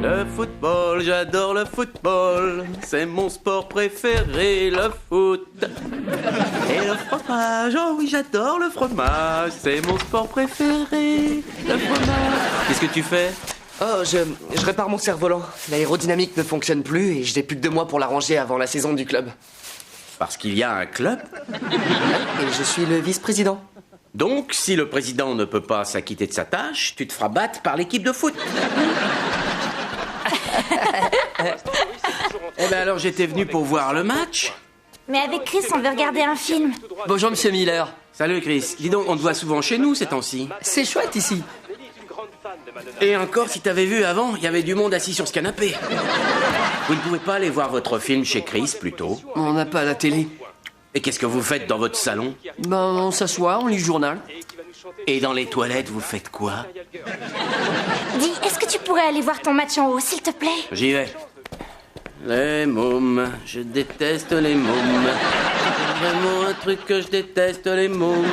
Le football, j'adore le football. C'est mon sport préféré, le foot. Et le fromage, oh oui, j'adore le fromage. C'est mon sport préféré, le fromage. Qu'est-ce que tu fais? Oh, je répare mon cerf-volant. L'aérodynamique ne fonctionne plus et j'ai plus que 2 mois pour l'arranger avant la saison du club. Parce qu'il y a un club? Et je suis le vice-président. Donc, si le président ne peut pas s'acquitter de sa tâche, tu te feras battre par l'équipe de foot. Eh ben alors, j'étais venu pour voir le match. Mais avec Chris, on veut regarder un film. Bonjour, monsieur Miller. Salut Chris. Dis donc, on te voit souvent chez nous ces temps-ci. C'est chouette ici. Et encore, si t'avais vu avant, il y avait du monde assis sur ce canapé. Vous ne pouvez pas aller voir votre film chez Chris, plutôt? On n'a pas la télé. Et qu'est-ce que vous faites dans votre salon? Ben, on s'assoit, on lit le journal. Et dans les toilettes, vous faites quoi? Dis, est-ce que tu pourrais aller voir ton match en haut, s'il te plaît? J'y vais. Les mômes, je déteste les mômes. C'est vraiment un truc que je déteste, les mômes.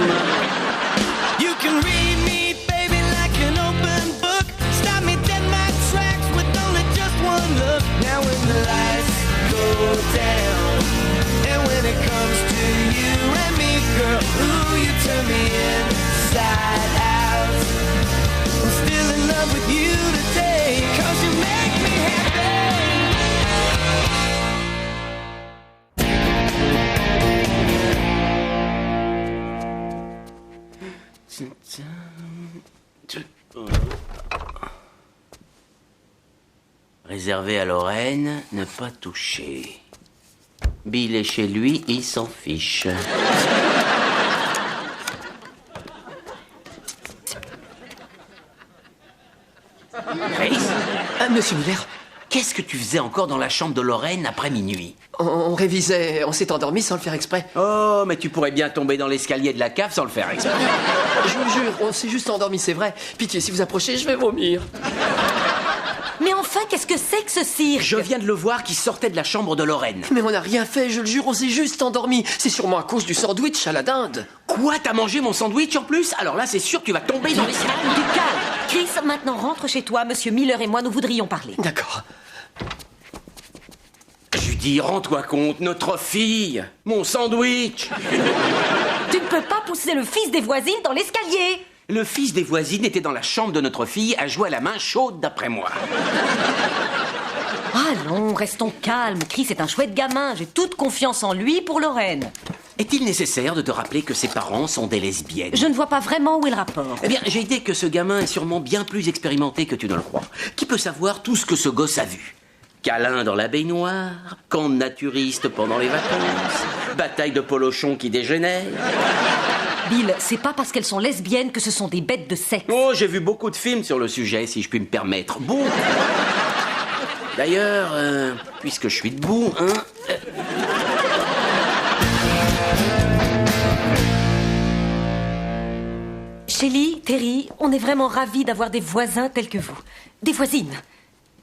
You can read me, baby, like an open book. Stop me dead in my tracks with only just one look. Now when the lights go down, and when it comes to you and me, girl, ooh, you turn me inside out. I'm still in love with you today, 'cause you make me happy. Réservé à Lorraine, ne pas toucher. Bill est chez lui, il s'en fiche. Chris, Monsieur Miller, qu'est-ce que tu faisais encore dans la chambre de Lorraine après minuit? on révisait, on s'est endormi sans le faire exprès. Oh, mais tu pourrais bien tomber dans l'escalier de la cave sans le faire exprès. Je vous jure, on s'est juste endormi, c'est vrai. Pitié, si vous approchez, je vais vomir. Mais enfin, qu'est-ce que c'est que ce cirque? Je viens de le voir qui sortait de la chambre de Lorraine. Mais on n'a rien fait, je le jure, on s'est juste endormi. C'est sûrement à cause du sandwich à la dinde. Quoi? T'as mangé mon sandwich en plus? Alors là, c'est sûr que tu vas tomber dans l'escalier. Du calme. Chris, maintenant rentre chez toi. Monsieur Miller et moi, nous voudrions parler. D'accord. Judy, rends-toi compte, notre fille, mon sandwich. Tu ne peux pas pousser le fils des voisines dans l'escalier. Le fils des voisines était dans la chambre de notre fille à jouer à la main chaude, d'après moi. Allons, restons calmes. Chris est un chouette gamin. J'ai toute confiance en lui pour Lorraine. Est-il nécessaire de te rappeler que ses parents sont des lesbiennes? Je ne vois pas vraiment où est le rapport. Eh bien, j'ai idée que ce gamin est sûrement bien plus expérimenté que tu ne le crois. Qui peut savoir tout ce que ce gosse a vu? Câlin dans la baignoire, camp de naturistes pendant les vacances, bataille de polochons qui dégénère. Bill, c'est pas parce qu'elles sont lesbiennes que ce sont des bêtes de sexe. Oh, j'ai vu beaucoup de films sur le sujet, si je puis me permettre. Bon. D'ailleurs, puisque je suis debout, hein... Shelley, Terry, on est vraiment ravis d'avoir des voisins tels que vous. Des voisines.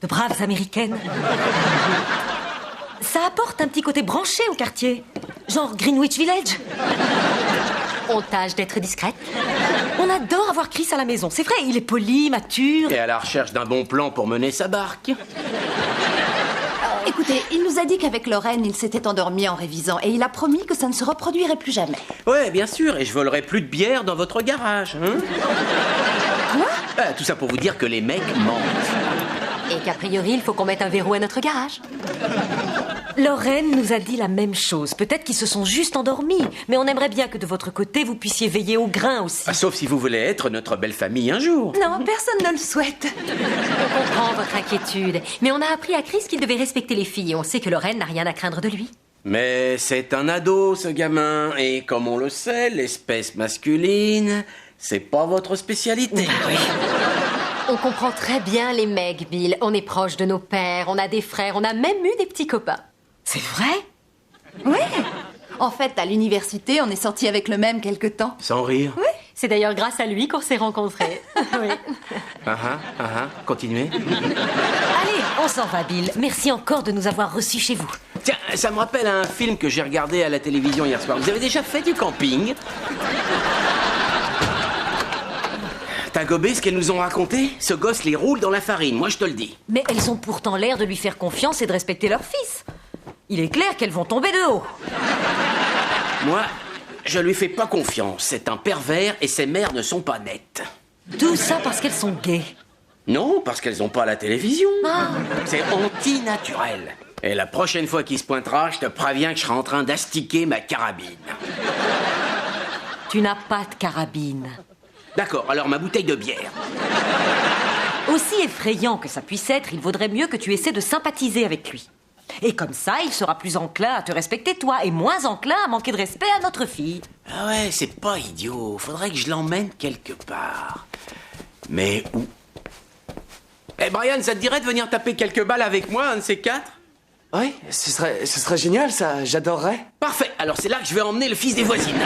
De braves américaines. Ça apporte un petit côté branché au quartier. Genre Greenwich Village. On tâche d'être discrète. On adore avoir Chris à la maison. C'est vrai, il est poli, mature. Et à la recherche d'un bon plan pour mener sa barque. Écoutez, il nous a dit qu'avec Lorraine, il s'était endormi en révisant et il a promis que ça ne se reproduirait plus jamais. Ouais, bien sûr, et je volerai plus de bière dans votre garage, hein? Quoi? Tout ça pour vous dire que les mecs mentent. Et qu'a priori, il faut qu'on mette un verrou à notre garage. Lorraine nous a dit la même chose. Peut-être qu'ils se sont juste endormis. Mais on aimerait bien que de votre côté, vous puissiez veiller au grain aussi. Sauf si vous voulez être notre belle famille un jour. Non, personne ne le souhaite. On comprend votre inquiétude. Mais on a appris à Chris qu'il devait respecter les filles. Et on sait que Lorraine n'a rien à craindre de lui. Mais c'est un ado, ce gamin. Et comme on le sait, l'espèce masculine, c'est pas votre spécialité. Oui. On comprend très bien les mecs, Bill. On est proche de nos pères, on a des frères, on a même eu des petits copains. C'est vrai? Ouais. En fait, à l'université, on est sortis avec le même quelque temps. Sans rire. Oui. C'est d'ailleurs grâce à lui qu'on s'est rencontrés. Oui. Continuez. Allez, on s'en va, Bill. Merci encore de nous avoir reçus chez vous. Tiens, ça me rappelle un film que j'ai regardé à la télévision hier soir. Vous avez déjà fait du camping? T'as T'as gobé ce qu'elles nous ont raconté? Ce gosse les roule dans la farine, moi je te le dis. Mais elles ont pourtant l'air de lui faire confiance et de respecter leur fils. Il est clair qu'elles vont tomber de haut. Moi, je lui fais pas confiance. C'est un pervers et ses mères ne sont pas nettes. Tout ça parce qu'elles sont gays. Non, parce qu'elles ont pas la télévision. Ah. C'est anti-naturel. Et la prochaine fois qu'il se pointera, je te préviens que je serai en train d'astiquer ma carabine. Tu n'as pas de carabine. D'accord, alors ma bouteille de bière. Aussi effrayant que ça puisse être, il vaudrait mieux que tu essaies de sympathiser avec lui. Et comme ça, il sera plus enclin à te respecter toi et moins enclin à manquer de respect à notre fille. Ah ouais, c'est pas idiot. Faudrait que je l'emmène quelque part. Mais où? Eh Brian, ça te dirait de venir taper quelques balles avec moi, un de ces quatre? Oui, ce serait génial, ça. J'adorerais. Parfait, alors c'est là que je vais emmener le fils des voisines.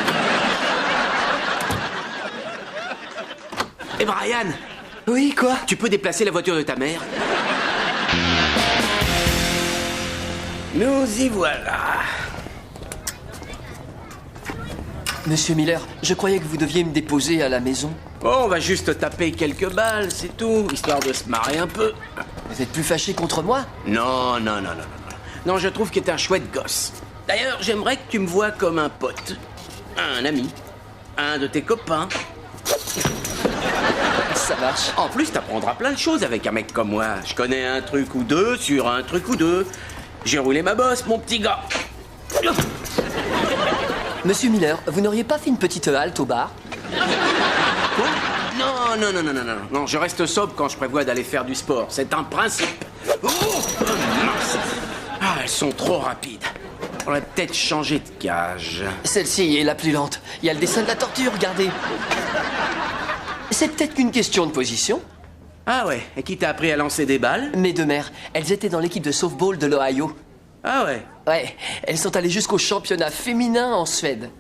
Eh Brian, Oui, quoi? tu peux déplacer la voiture de ta mère? Nous y voilà. Monsieur Miller, je croyais que vous deviez me déposer à la maison. Bon, on va juste taper quelques balles, c'est tout, histoire de se marrer un peu. Vous êtes plus fâché contre moi? Non. Non, je trouve que t'es un chouette gosse. D'ailleurs, j'aimerais que tu me vois comme un pote, un ami, un de tes copains. Ça marche. En plus, t'apprendras plein de choses avec un mec comme moi. Je connais un truc ou deux sur un truc ou deux. J'ai roulé ma bosse, mon petit gars. Monsieur Miller, vous n'auriez pas fait une petite halte au bar? Quoi? Non, je reste sobre quand je prévois d'aller faire du sport. C'est un principe. Oh, mince. Ah, elles sont trop rapides. On va peut-être changer de cage. Celle-ci est la plus lente. Il y a le dessin de la tortue, regardez. C'est peut-être qu'une question de position. Ah ouais, et qui t'a appris à lancer des balles? Mes deux mères, elles étaient dans l'équipe de softball de l'Ohio. Ah ouais. Ouais, elles sont allées jusqu'au championnat féminin en Suède.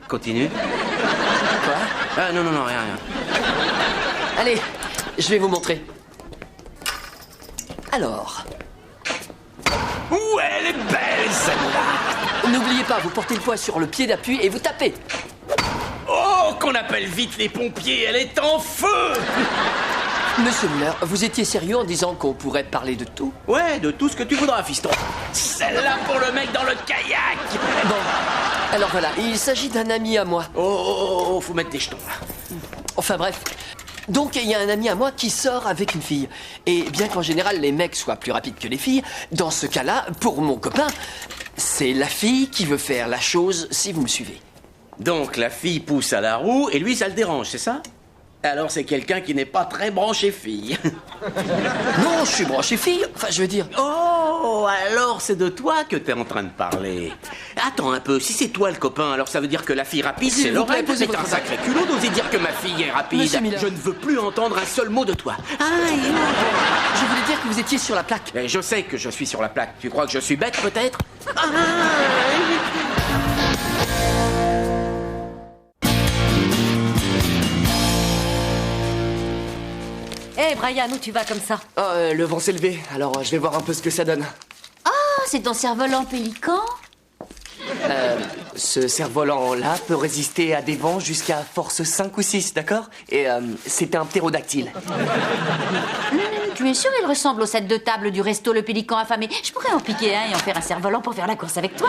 Continue. Quoi? Ah non, rien. Allez, je vais vous montrer. Alors, Ouh, elle est belle celle-là. n'oubliez pas, vous portez le poids sur le pied d'appui et vous tapez. Oh, qu'on appelle vite les pompiers, elle est en feu. Monsieur Miller, vous étiez sérieux en disant qu'on pourrait parler de tout? Ouais, de tout ce que tu voudras, fiston. Celle-là pour le mec dans le kayak. Bon, alors voilà, il s'agit d'un ami à moi. Oh, faut mettre des jetons là. Enfin bref. Donc il y a un ami à moi qui sort avec une fille. Et bien qu'en général les mecs soient plus rapides que les filles, dans ce cas-là, pour mon copain, c'est la fille qui veut faire la chose, si vous me suivez. Donc la fille pousse à la roue et lui ça le dérange, c'est ça? Alors c'est quelqu'un qui n'est pas très branché fille. Non, je suis branché fille, enfin je veux dire... Oh, alors c'est de toi que t'es en train de parler. Attends un peu, si c'est toi le copain, alors ça veut dire que la fille rapide S'il c'est vous plaît, Lorraine. posez C'est un votre sacré culot d'oser dire que ma fille est rapide. Monsieur Miller. Je ne veux plus entendre un seul mot de toi. Je voulais dire que vous étiez sur la plaque. Mais je sais que je suis sur la plaque. Tu crois que je suis bête peut-être? Hé, Brian, où tu vas comme ça? Le vent s'est levé, alors je vais voir un peu ce que ça donne. Oh, c'est ton cerf-volant pélican? Ce cerf-volant-là peut résister à des vents jusqu'à force 5 ou 6, d'accord? Et c'est un ptérodactyle. Tu es sûr il ressemble au set de table du resto Le Pélican affamé? Je pourrais en piquer un et en faire un cerf-volant pour faire la course avec toi.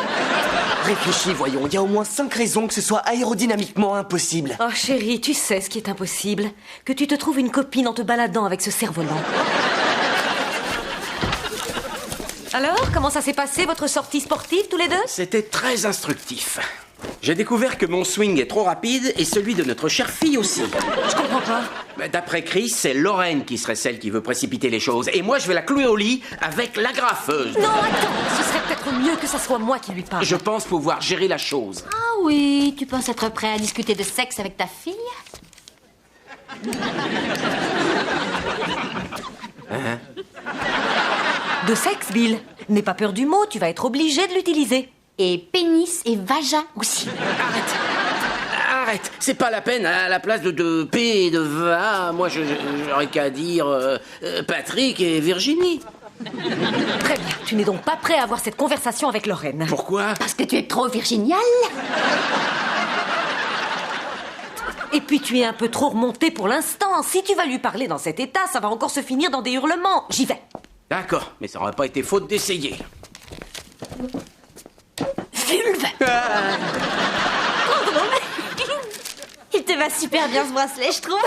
Réfléchis, voyons, il y a au moins 5 raisons que ce soit aérodynamiquement impossible. Oh chérie, tu sais ce qui est impossible. Que tu te trouves une copine en te baladant avec ce cerf-volant. Alors, comment ça s'est passé, votre sortie sportive, tous les deux? C'était très instructif. J'ai découvert que mon swing est trop rapide et celui de notre chère fille aussi. Je comprends pas. D'après Chris, c'est Lorraine qui serait celle qui veut précipiter les choses. Et moi, je vais la clouer au lit avec l'agrafeuse. Non, attends, ce serait peut-être mieux que ça soit moi qui lui parle. Je pense pouvoir gérer la chose. Ah oui, tu penses être prêt à discuter de sexe avec ta fille? De sexe, Bill. N'aie pas peur du mot, tu vas être obligé de l'utiliser. Et pénis et vagin aussi. Arrête, c'est pas la peine. À la place de P et de va, moi, j'aurais qu'à dire Patrick et Virginie. Très bien, tu n'es donc pas prêt à avoir cette conversation avec Lorraine. Pourquoi? Parce que tu es trop virginal. Et puis tu es un peu trop remonté pour l'instant. Si tu vas lui parler dans cet état, ça va encore se finir dans des hurlements. J'y vais. D'accord, mais ça n'aurait pas été faute d'essayer. Vulve. Il te va super bien ce bracelet, je trouve.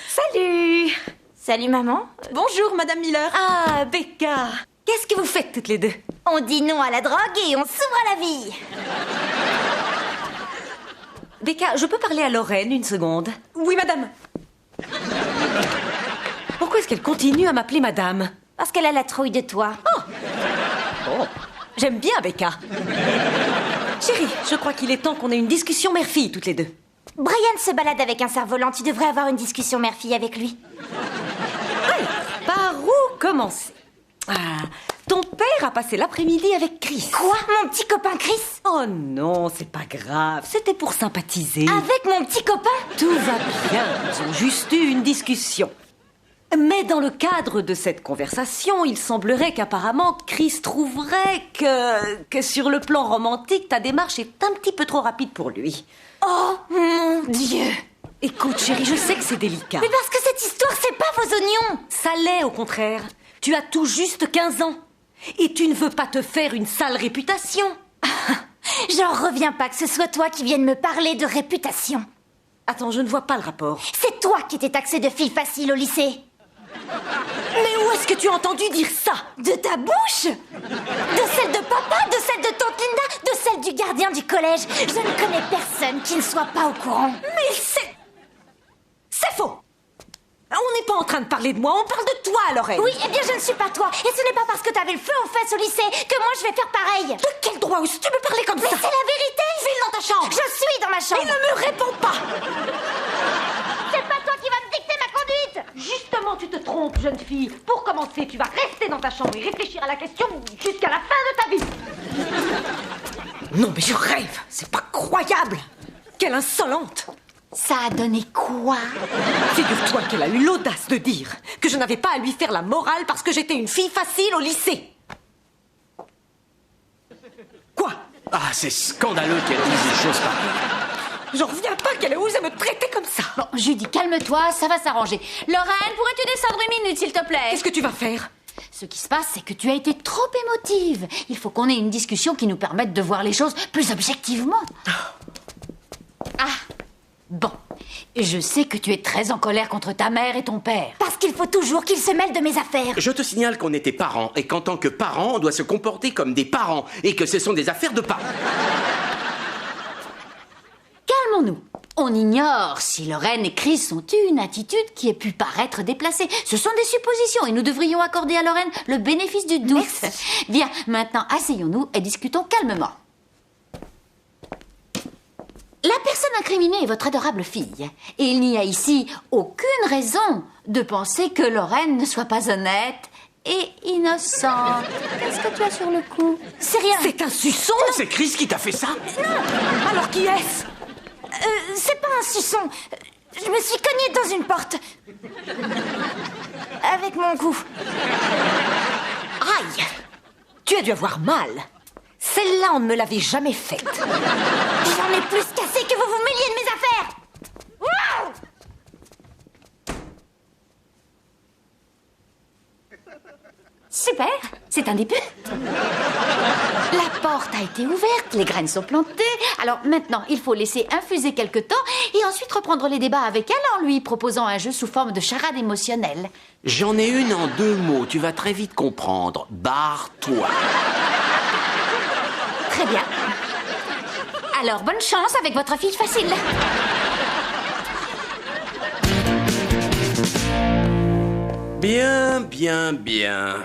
Salut. Salut maman. Bonjour, Madame Miller. Ah, Becca. Qu'est-ce que vous faites toutes les deux? On dit non à la drogue et on s'ouvre à la vie. Becca, je peux parler à Lorraine une seconde? Oui, madame. Pourquoi est-ce qu'elle continue à m'appeler madame? Parce qu'elle a la trouille de toi. Oh, j'aime bien Becca. Chérie, je crois qu'il est temps qu'on ait une discussion mère-fille toutes les deux. Brian se balade avec un cerf-volant. Tu devrais avoir une discussion mère-fille avec lui. Par où commencer? Ton père a passé l'après-midi avec Chris. Quoi? Mon petit copain Chris? Oh non, c'est pas grave, c'était pour sympathiser. Avec mon petit copain? Tout va bien, ils ont juste eu une discussion. Mais dans le cadre de cette conversation, il semblerait qu'apparemment Chris trouverait que sur le plan romantique, ta démarche est un petit peu trop rapide pour lui. Oh mon Dieu! Écoute chérie, je sais que c'est délicat. Mais parce que cette histoire, c'est pas vos oignons! Ça l'est au contraire. Tu as tout juste 15 ans. Et tu ne veux pas te faire une sale réputation. J'en reviens pas que ce soit toi qui viennes me parler de réputation. Attends, je ne vois pas le rapport. C'est toi qui étais taxée de fille facile au lycée. Mais où est-ce que tu as entendu dire ça? De ta bouche? De celle de papa? De celle de tante Linda? De celle du gardien du collège? Je ne connais personne qui ne soit pas au courant. Mais c'est faux. On n'est pas en train de parler de moi, on parle de toi, Lorraine. Oui, eh bien je ne suis pas toi. Et ce n'est pas parce que t'avais le feu aux fesses au lycée que moi je vais faire pareil. De quel droit oses tu me parler comme Mais ça? c'est la vérité. File dans ta chambre. Je suis dans ma chambre. Et ne me réponds pas. C'est pas toi qui vas me dicter ma conduite. Justement, tu te trompes, jeune fille. Pour commencer, tu vas rester dans ta chambre et réfléchir à la question jusqu'à la fin de ta vie. Non, mais je rêve. C'est pas croyable. Quelle insolente. Ça a donné quoi? Figure-toi qu'elle a eu l'audace de dire que je n'avais pas à lui faire la morale parce que j'étais une fille facile au lycée. Quoi? Ah, c'est scandaleux qu'elle dise des choses pareilles. J'en reviens pas qu'elle ait osé me traiter comme ça. Bon, Judy, calme-toi, ça va s'arranger. Lorraine, pourrais-tu descendre une minute, s'il te plaît? Qu'est-ce que tu vas faire? Ce qui se passe, c'est que tu as été trop émotive. Il faut qu'on ait une discussion qui nous permette de voir les choses plus objectivement. Ah, bon. Je sais que tu es très en colère contre ta mère et ton père. Parce qu'il faut toujours qu'ils se mêlent de mes affaires. Je te signale qu'on était parents et qu'en tant que parents, on doit se comporter comme des parents et que ce sont des affaires de parents. Calmons-nous. On ignore si Lorraine et Chris ont eu une attitude qui ait pu paraître déplacée. Ce sont des suppositions et nous devrions accorder à Lorraine le bénéfice du doute. Merci. Bien, maintenant asseyons-nous et discutons calmement. La personne incriminée est votre adorable fille. Et il n'y a ici aucune raison de penser que Lorraine ne soit pas honnête et innocente. Qu'est-ce que tu as sur le cou? C'est rien. C'est un suçon. C'est Chris qui t'a fait ça? Alors qui est-ce? C'est pas un suçon. Je me suis cognée dans une porte. Avec mon cou. Aïe! Tu as dû avoir mal. Celle-là, on ne me l'avait jamais faite. J'en ai plus cassé que vous vous mêliez de mes affaires. Wow! Super, c'est un début. La porte a été ouverte, les graines sont plantées. Alors maintenant, il faut laisser infuser quelque temps et ensuite reprendre les débats avec elle en lui proposant un jeu sous forme de charade émotionnelle. J'en ai une en 2 mots, tu vas très vite comprendre. Barre-toi. Très bien. Alors, bonne chance avec votre fille facile. Bien, bien, bien.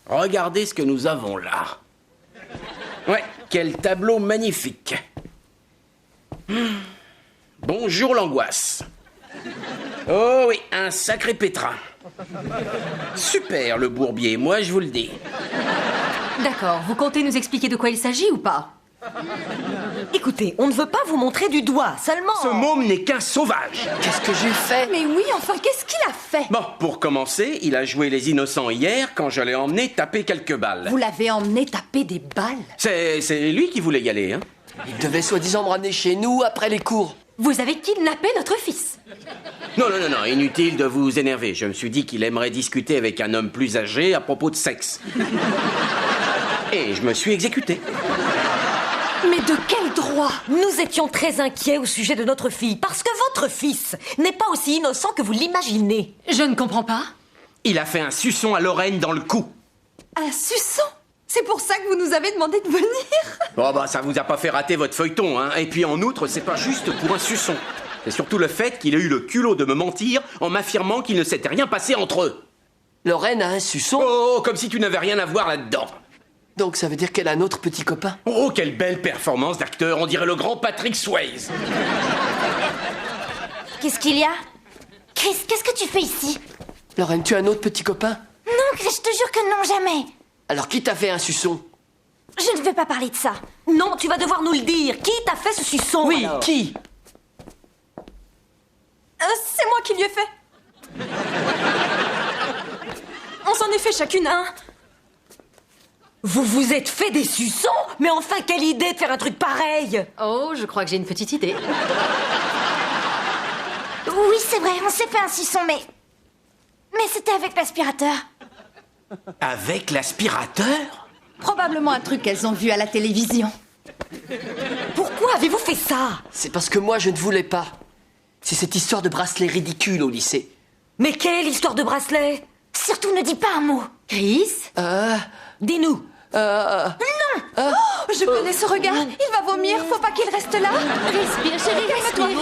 Regardez ce que nous avons là. Ouais, quel tableau magnifique. Bonjour l'angoisse. Oh oui, un sacré pétrin. Super le bourbier, moi je vous le dis. D'accord, vous comptez nous expliquer de quoi il s'agit ou pas? Écoutez, on ne veut pas vous montrer du doigt, seulement... Ce môme n'est qu'un sauvage. Qu'est-ce que j'ai fait? Mais oui, enfin, qu'est-ce qu'il a fait? Bon, pour commencer, il a joué les innocents hier quand je l'ai emmené taper quelques balles. Vous l'avez emmené taper des balles? C'est lui qui voulait y aller, hein? Il devait soi-disant me ramener chez nous après les cours. Vous avez kidnappé notre fils. Non, inutile de vous énerver. Je me suis dit qu'il aimerait discuter avec un homme plus âgé à propos de sexe. Et je me suis exécuté. Mais de quel droit? Nous étions très inquiets au sujet de notre fille, parce que votre fils n'est pas aussi innocent que vous l'imaginez. Je ne comprends pas. Il a fait un suçon à Lorraine dans le cou. Un suçon? C'est pour ça que vous nous avez demandé de venir? Bon, bah, ça vous a pas fait rater votre feuilleton, hein. Et puis, en outre, c'est pas juste pour un suçon. C'est surtout le fait qu'il ait eu le culot de me mentir en m'affirmant qu'il ne s'était rien passé entre eux. Lorraine a un suçon. Oh, comme si tu n'avais rien à voir là-dedans. Donc ça veut dire qu'elle a un autre petit copain. Oh, quelle belle performance d'acteur. On dirait le grand Patrick Swayze. Qu'est-ce qu'il y a? Chris, qu'est-ce que tu fais ici? Lorraine, tu as un autre petit copain? Non, Chris, je te jure que non, jamais. Alors qui t'a fait un suçon? Je ne veux pas parler de ça. Non, tu vas devoir nous le dire. Qui t'a fait ce suçon? Oui, alors? qui? C'est moi qui lui ai fait. On s'en est fait chacune un. Vous vous êtes fait des suçons? Mais enfin, quelle idée de faire un truc pareil! Oh, je crois que j'ai une petite idée. Oui, c'est vrai, on s'est fait un suçon, mais c'était avec l'aspirateur. Avec l'aspirateur? Probablement un truc qu'elles ont vu à la télévision. Pourquoi avez-vous fait ça? C'est parce que moi je ne voulais pas. C'est cette histoire de bracelet ridicule au lycée. Mais quelle histoire de bracelet? Surtout ne dis pas un mot. Chris? Dis-nous. Je connais ce regard. Il va vomir. Faut pas qu'il reste là. Respire, chérie, respire.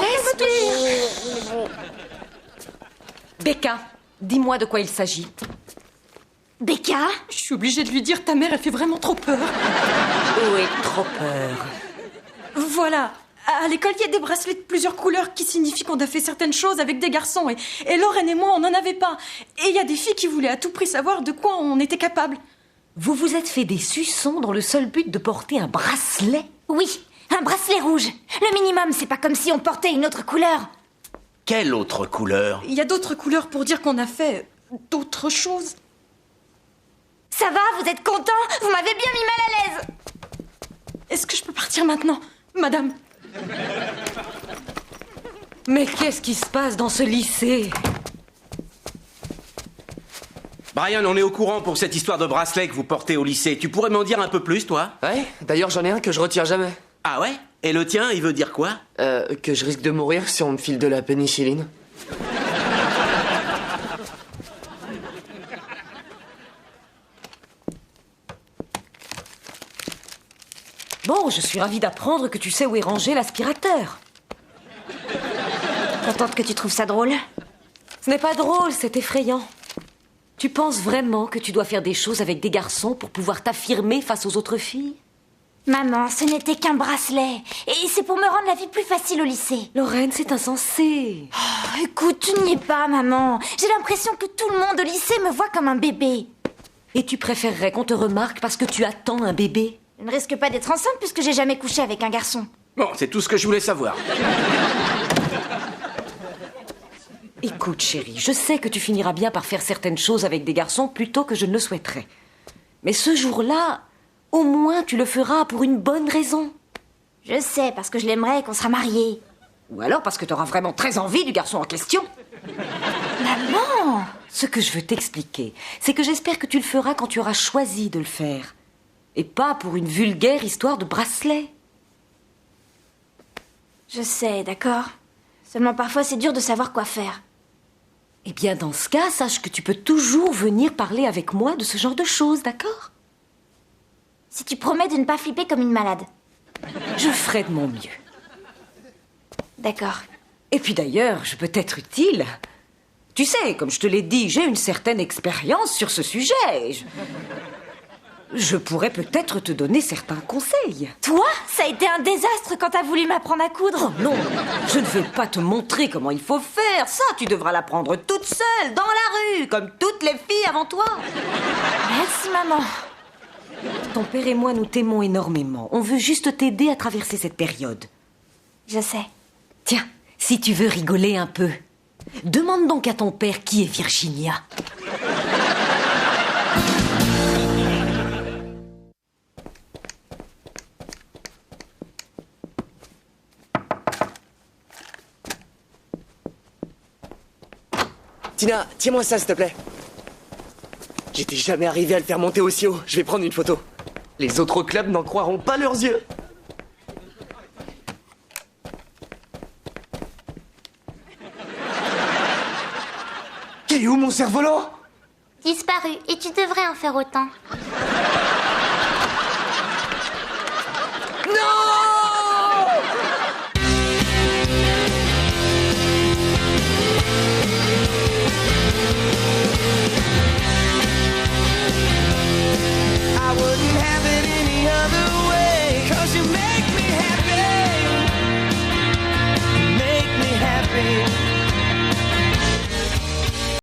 Becca, dis-moi de quoi il s'agit. Becca? Je suis obligée de lui dire, ta mère, elle fait vraiment trop peur. Oui, trop peur. Voilà. À l'école, il y a des bracelets de plusieurs couleurs qui signifient qu'on a fait certaines choses avec des garçons. Et Lorraine et moi, on n'en avait pas. Et il y a des filles qui voulaient à tout prix savoir de quoi on était capable. Vous vous êtes fait des suçons dans le seul but de porter un bracelet? Oui, un bracelet rouge. Le minimum, c'est pas comme si on portait une autre couleur. Quelle autre couleur? Il y a d'autres couleurs pour dire qu'on a fait d'autres choses. Ça va, vous êtes content? Vous m'avez bien mis mal à l'aise. Est-ce que je peux partir maintenant, madame? Mais qu'est-ce qui se passe dans ce lycée? Brian, on est au courant pour cette histoire de bracelet que vous portez au lycée. Tu pourrais m'en dire un peu plus, toi? Ouais, d'ailleurs j'en ai un que je retire jamais. Ah ouais? Et le tien, il veut dire quoi? Que je risque de mourir si on me file de la pénicilline. Bon, je suis ravie d'apprendre que tu sais où est rangé l'aspirateur. Contente que tu trouves ça drôle? Ce n'est pas drôle, c'est effrayant. Tu penses vraiment que tu dois faire des choses avec des garçons pour pouvoir t'affirmer face aux autres filles? Maman, ce n'était qu'un bracelet. Et c'est pour me rendre la vie plus facile au lycée. Lorraine, c'est insensé. Oh, écoute, tu n'y es pas, maman. J'ai l'impression que tout le monde au lycée me voit comme un bébé. Et tu préférerais qu'on te remarque parce que tu attends un bébé? Je ne risque pas d'être enceinte puisque j'ai jamais couché avec un garçon. Bon, c'est tout ce que je voulais savoir. Écoute, chérie, je sais que tu finiras bien par faire certaines choses avec des garçons plutôt que je ne le souhaiterais. Mais ce jour-là, au moins tu le feras pour une bonne raison. Je sais, parce que je l'aimerais et qu'on sera mariés. Ou alors parce que tu auras vraiment très envie du garçon en question. Maman! Ce que je veux t'expliquer, c'est que j'espère que tu le feras quand tu auras choisi de le faire. Et pas pour une vulgaire histoire de bracelet. Je sais, d'accord. Seulement parfois c'est dur de savoir quoi faire. Eh bien, dans ce cas, sache que tu peux toujours venir parler avec moi de ce genre de choses, d'accord? Si tu promets de ne pas flipper comme une malade. Je ferai de mon mieux. D'accord. Et puis d'ailleurs, je peux être utile. Tu sais, comme je te l'ai dit, j'ai une certaine expérience sur ce sujet. Je pourrais peut-être te donner certains conseils. Toi? Ça a été un désastre quand t'as voulu m'apprendre à coudre. Oh non, je ne veux pas te montrer comment il faut faire. Ça, tu devras l'apprendre toute seule, dans la rue, comme toutes les filles avant toi. Merci, maman. Ton père et moi, nous t'aimons énormément. On veut juste t'aider à traverser cette période. Je sais. Tiens, si tu veux rigoler un peu, demande donc à ton père qui est Virginia. Tina, tiens-moi ça, s'il te plaît. J'étais jamais arrivé à le faire monter aussi haut. Je vais prendre une photo. Les autres clubs n'en croiront pas leurs yeux. Il est où mon cerf-volant? Disparu, et tu devrais en faire autant.